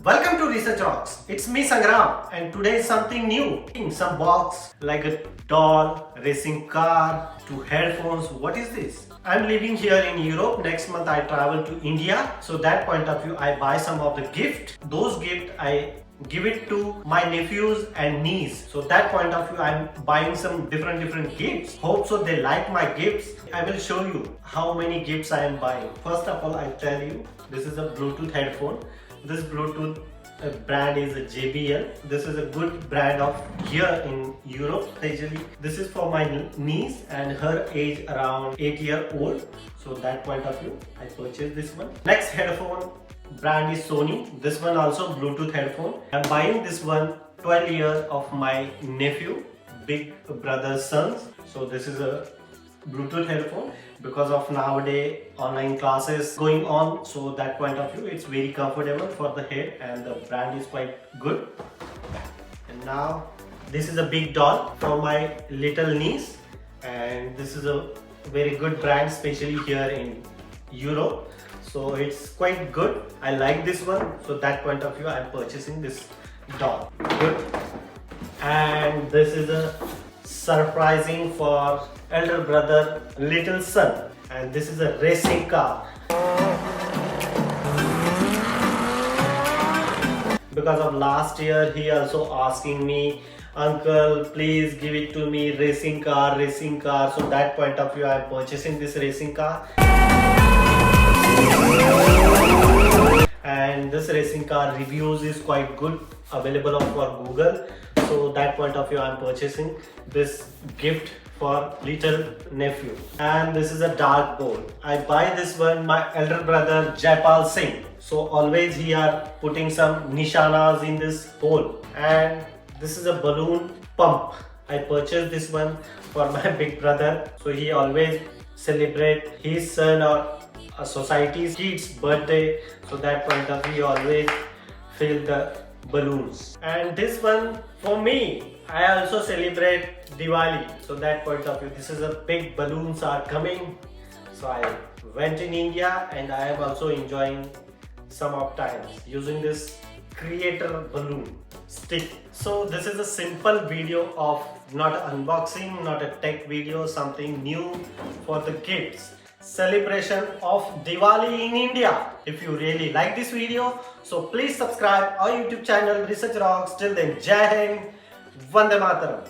Welcome to Research Rocks. It's me Sangram and today is something new. In some box like a doll, racing car to headphones. What is this? I'm living here in Europe. Next month I travel to India. So that point of view I buy some of the gift. Those gift I give it to my nephews and niece. So that point of view I'm buying some different gifts. Hope so they like my gifts. I will show you how many gifts I am buying. First of all I tell you this is a Bluetooth headphone. This Bluetooth brand is a JBL. This is a good brand of here in Europe especially. This is for my niece and her age around 8-year-old. So that point of view I purchased this one. Next headphone brand is Sony. This one also Bluetooth headphone. I'm buying this one 12 years of my nephew, big brother's sons. So this is a Bluetooth headphone because of nowadays online classes going on, so that point of view it's very comfortable for the head and the brand is quite good. And now this is a big doll for my little niece and this is a very good brand especially here in Europe, so it's quite good. I like this one, so that point of view I'm purchasing this doll. Good. And this is a surprising for elder brother little son, and this is a racing car because of last year he also asking me, uncle please give it to me, racing car. So that point of view I am purchasing this racing car. And this racing car reviews is quite good, available on for Google. So that point of view I am purchasing this gift for little nephew. And this is a dart ball. I buy this one my elder brother Jaipal Singh. So always he are putting some nishanas in this hole. And this is a balloon pump. I purchased this one for my big brother. So he always celebrate his son or a society's kid's birthday. So that point of view he always fill the balloons. And this one for me, I also celebrate Diwali. So that point of view, this is a big balloons are coming. So I went in India and I am also enjoying some of times using this creator balloon stick. So this is a simple video of not unboxing, not a tech video, something new for the kids. Celebration of Diwali in India. If you really like this video, so please subscribe our YouTube channel Research Rocks. Till then, Jai Hind, Vande Mataram.